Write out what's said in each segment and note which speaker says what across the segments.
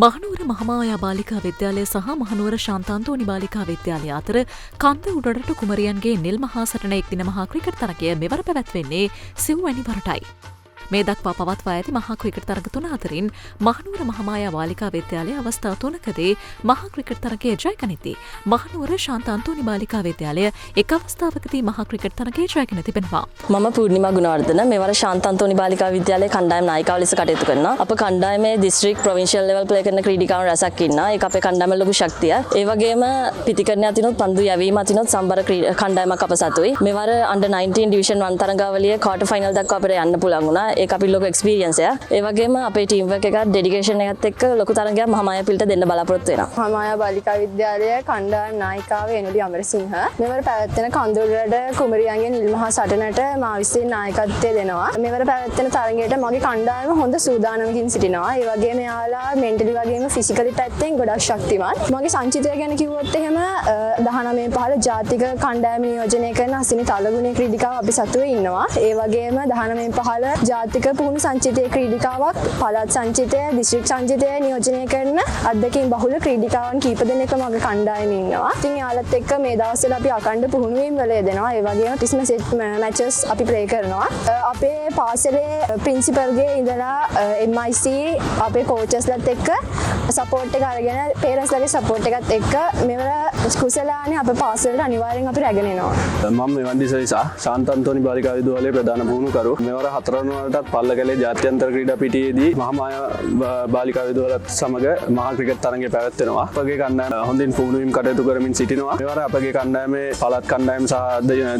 Speaker 1: මහනුවර මහාමායා බාලිකා විද්‍යාලය සහ මහනුවර ශාන්තාන්තෝනි බාලිකා විද්‍යාලය අතර කන්ද උඩරට කුමරියන්ගේ නිල් මහා සටන එක්දින මහා ක්‍රිකට් තරගය මෙවර පැවැත්වෙන්නේ සිව්වැනි වරටයි. මේ දක්වා පවත්වා ඇති මහා ක්‍රිකට් තරග 3 අතරින් මහනුවර මහාමායා බාලිකා විද්‍යාලය අවස්ථා 3කදී මහා ක්‍රිකට් තරගයේ ජය ගනිති. මහනුවර ශාන්තාන්තෝනි බාලිකා විද්‍යාලය එක් අවස්ථාවකදී මහා ක්‍රිකට් තරගයේ ජයගෙන තිබෙනවා.
Speaker 2: මම පූර්ණිමා ගුණවර්ධන මෙවර ශාන්තාන්තෝනි බාලිකා විද්‍යාලයේ කණ්ඩායම් නායිකාව ලෙස කටයුතු කරනවා. අප කණ්ඩායමේ දිස්ත්‍රික් ප්‍රොවින්ෂියල් ලෙවල් ප්ලේ කරන ක්‍රීඩිකාවන් රැසක් ඉන්නවා. ඒක අපේ කණ්ඩායමේ ලොකු ශක්තිය. ඒ වගේම පිටිකරණ අතිනොත් පන්දු යැවීම අතිනොත් සම්බර කණ්ඩායමක් අප සතුයි. මෙවර අන්ඩර් 19 ඩිවිෂන් 1 තරගාවලියේ ක්වාටර් ෆයිනල් දක්වා අපිට යන්න පුළුවන් වුණා. ඒක අපි ලොකු එක්ස්පීරියන්ස් එක. ඒ වගේම අපේ ටීම් වර්ක් එකත් ඩෙඩිකේෂන් එකත් එක්ක ලොකු තරගයක් මහාමායා පිළට දෙන්න බලාපොරොත්තු වෙනවා.
Speaker 3: මහාමායා බාලිකා විද්‍යාලයේ කණ්ඩායම් නායිකාව එනුලි අමරසිංහ මෙවර පැවැත්වෙන කඳුළුරට කුමරියන්ගේ නිල් මහා සටනට මා විසින් නායකත්වය දෙනවා. මෙවර පැවැත්වෙන තරගයට මගේ කණ්ඩායම හොඳ සූදානමකින් සිටිනවා. ඒ වගේම යාලා මෙන්ටලි වගේම ෆිසිකලි පැත්තෙන් ගොඩක් ශක්තිමත්. මගේ සංචිතය ගැන කිව්වොත් එහෙම 19 ජාතික කණ්ඩායම නියෝජනය කරන අසිනි තලගුණේ ක්‍රීඩිකාව අපි සතුවේ ඉන්නවා. ඒ වගේම 19 ජාතික පුහුණු සංචිතයේ ක්‍රීඩිකාවක් පළාත් සංචිතය දිස්ත්‍රික් සංචිතය නියෝජනය කරන අත්දැකීම් බහුල ක්‍රීඩිකාවන් කීප දෙනෙක් මගේ කණ්ඩායමේ ඉන්නවා. ඉතින් යාලත් එක්ක මේ දවස්වල අපි අඛණ්ඩ පුහුණුවීම් වල යෙදෙනවා. ඒ වගේම ක්‍රිස්මස් සෙට් මැචස් අපි ප්ලේ කරනවා. අපේ පාසලේ ප්‍රින්සිපල්ගේ ඉඳලා MIC අපේ කෝචස්ලත් එක්ක සපෝට් එක අරගෙන පේරන්ට්ස්ලගේ සපෝට් එකත් එක්ක මෙවර කුසලානේ අපේ පාසලට අනිවාර්යෙන් අපි රැගෙන එනවා.
Speaker 4: මම මෙවන්දි සවිසා ශාන්තාන්තෝනි බාලිකා විද්‍යාලයේ ප්‍රධාන පුහුණුකරු. මෙවර 4 වන වරටත් පල්ලකැලේ ජාත්‍යන්තර ක්‍රීඩා පිටියේදී මහාමායා බාලිකා විද්‍යාලයත් සමග මහා ක්‍රිකට් තරගය පැවැත්වෙනවා. අපගේ කණ්ඩායම හොඳින් පුහුණුවීම් කටයුතු කරමින් සිටිනවා. මෙවර අපගේ කණ්ඩායමේ පළාත් කණ්ඩායම සහ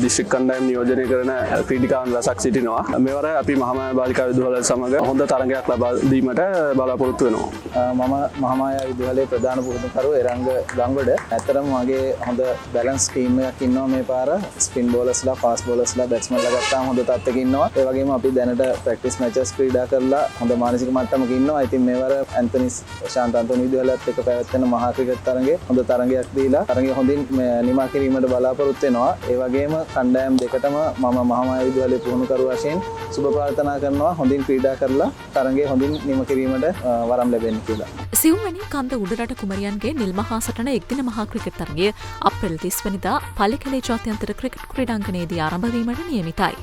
Speaker 4: දිස්ත්‍රික් කණ්ඩායම නියෝජනය කරන ක්‍රීඩිකාවන් රැසක් සිටිනවා. මෙවර අපි මහාමායා බාලිකා විද්‍යාලය සමග හොඳ තරගයක් ලබා දීමට බලාපොරොත්තු වෙනවා.
Speaker 5: මම මහාමායා විද්‍යාලයේ ප්‍රධාන පුහුණුකරු එරංග ගංගොඩ. ඇත්තටම මගේ හොඳ බැලන්ස් ටීම් එකක් ඉන්නවා මේ පාර. ස්පින් බෝලර්ස්ලා, ෆාස්ට් බෝලර්ස්ලා, බැට්ස්මන්ලා ගත්තාම හොඳ තත්ත්වයක ඉන්නවා. ඒ වගේම අපි දැනට ප්‍රැක්ටිස් මැචස් ක්‍රීඩා කරලා හොඳ මානසික මට්ටමක ඉන්නවා. ඉතින් මේවර ඇන්තනිස් ශාන්තාන්තෝනි විද්‍යාලයත් එක්ක පැවැත්වෙන මහා ක්‍රිකට් තරගයේ හොඳ තරගයක් දීලා තරගය හොඳින් නිමා කිරීමට බලාපොරොත්තු වෙනවා. ඒ වගේම කණ්ඩායම් දෙකටම මම මහාමායා විද්‍යාලයේ පුහුණුකරු වශයෙන් සුබ ප්‍රාර්ථනා කරනවා හොඳින් ක්‍රීඩා කරලා තරගය හොඳින් නිම කිරීමට වරම් ලැබෙන්න කියලා.
Speaker 1: සිව්වැනි කන්ද උඩරට කුමරියන්ගේ නිල් මහා සටන එක්දින මහා ක්‍රිකට් තරගය අප්‍රේල් 30 වෙනිදා පල්ලිකැලේ ජාත්‍යන්තර ක්‍රිකට් ක්‍රීඩාංගණයේදී ආරම්භ වීමට නියමිතයි.